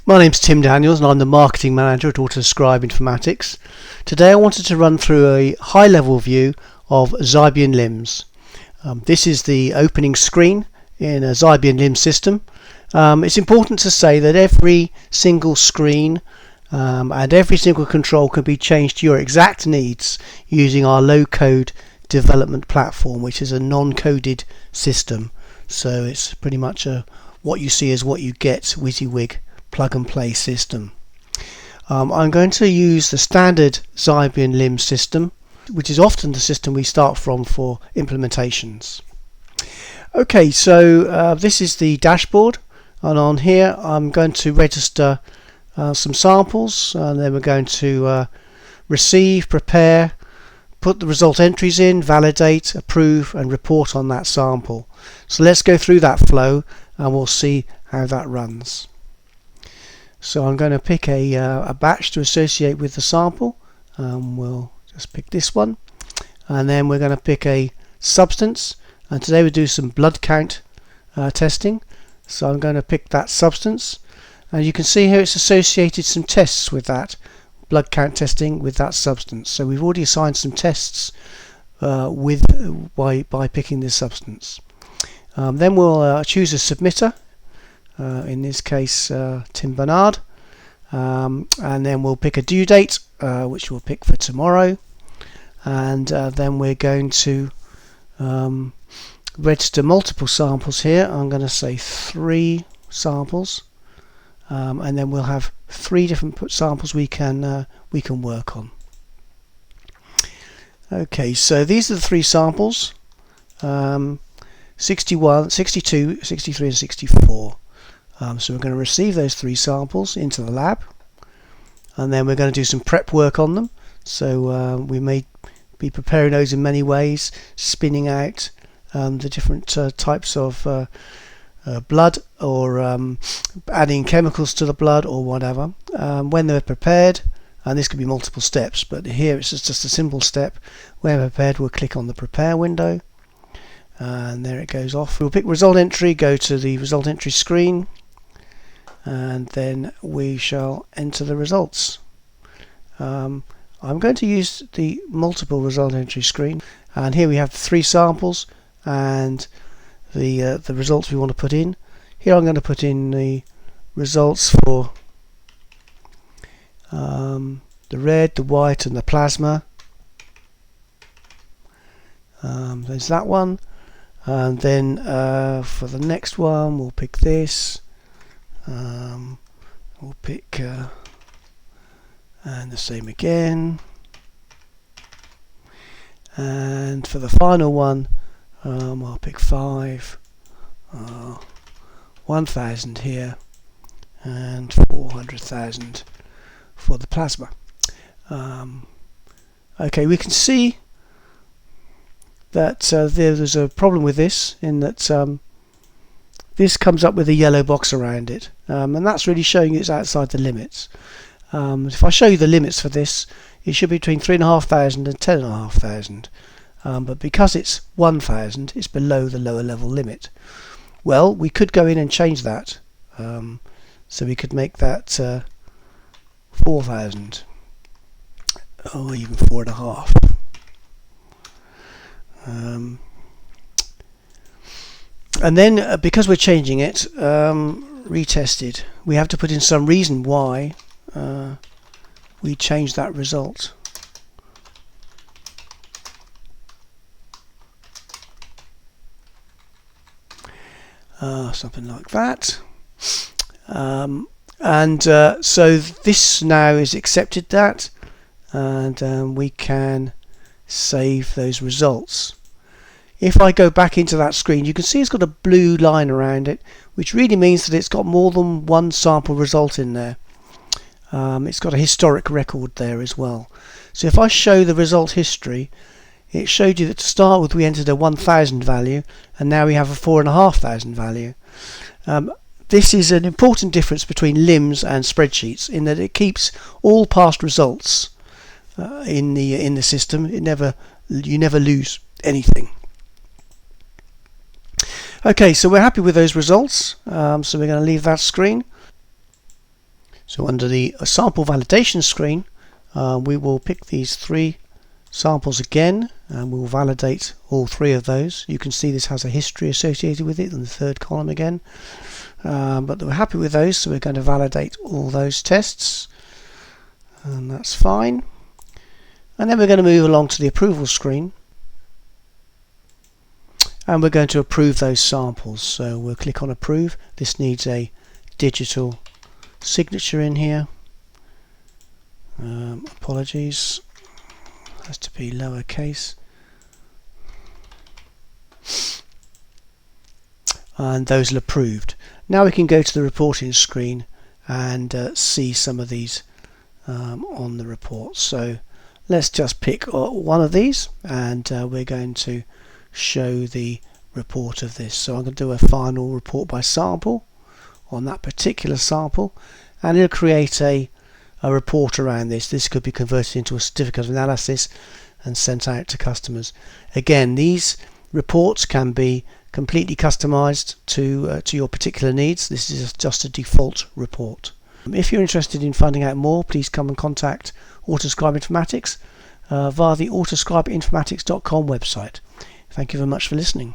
My name's Tim Daniels and I'm the Marketing Manager at AutoScribe Informatics. Today I wanted to run through a high-level view of Xybion LIMS. This is the opening screen in a Xybion LIMS system. It's important to say that every single screen and every single control can be changed to your exact needs using our low-code development platform, which is a non-coded system. So it's pretty much what you see is what you get WYSIWYG plug and play system. I'm going to use the standard Xybion LIMS system, which is often the system we start from for implementations. Okay, so this is the dashboard, and on here I'm going to register some samples, and then we're going to receive, prepare, put the result entries in, validate, approve and report on that sample. So let's go through that flow and we'll see how that runs. So I'm going to pick a batch to associate with the sample. We'll just pick this one, and then we're going to pick a substance, and today we do some blood count testing. So I'm going to pick that substance, and you can see here it's associated some tests with that blood count testing with that substance. So we've already assigned some tests by picking this substance. Then we'll choose a submitter. In this case Tim Bernard, and then we'll pick a due date, which we'll pick for tomorrow, and then we're going to register multiple samples here. I'm going to say 3 samples, and then we'll have 3 different samples we can work on. Okay, so these are the 3 samples, 61, 62, 63 and 64. So we're going to receive those 3 samples into the lab, and then we're going to do some prep work on them. So we may be preparing those in many ways, spinning out the different types of blood, or adding chemicals to the blood or whatever. When they're prepared, and this could be multiple steps, but here it's just a simple step. When prepared, we'll click on the prepare window, and there it goes off. We'll pick result entry, go to the result entry screen, and then we shall enter the results. I'm going to use the multiple result entry screen, and here we have the 3 samples and the results we want to put in. Here I'm going to put in the results for the red, the white and the plasma. There's that one, and then for the next one we'll pick this. We'll pick and the same again, and for the final one I'll pick 5, 1,000 here, and 400,000 for the plasma. Okay, we can see that there's a problem with this, in that this comes up with a yellow box around it, and that's really showing it's outside the limits. If I show you the limits for this, it should be between 3,500 and 10,500, but because it's 1,000, it's below the lower level limit. Well, we could go in and change that, so we could make that 4,000, or even 4.5. And then because we're changing it, retested, we have to put in some reason why we changed that result. Something like that. So this now is accepted that, and we can save those results. If I go back into that screen, you can see it's got a blue line around it, which really means that it's got more than one sample result in there. It's got a historic record there as well. So if I show the result history, it showed you that to start with we entered a 1,000 value, and now we have a 4,500 value. This is an important difference between LIMS and spreadsheets, in that it keeps all past results in the system. You never lose anything. Okay, so we're happy with those results, so we're going to leave that screen. So under the sample validation screen, we will pick these 3 samples again, and we'll validate all 3 of those. You can see this has a history associated with it in the 3rd column again, but we're happy with those, so we're going to validate all those tests, and that's fine. And then we're going to move along to the approval screen, and we're going to approve those samples. So we'll click on approve. This needs a digital signature in here. Apologies, has to be lowercase. And those are approved. Now we can go to the reporting screen and see some of these on the report. So let's just pick one of these, and we're going to show the report of this. So I'm going to do a final report by sample on that particular sample, and it'll create a report around this. This could be converted into a certificate of analysis and sent out to customers. Again, these reports can be completely customized to your particular needs. This is just a default report. If you're interested in finding out more, please come and contact Autoscribe Informatics via the autoscribeinformatics.com website. Thank you very much for listening.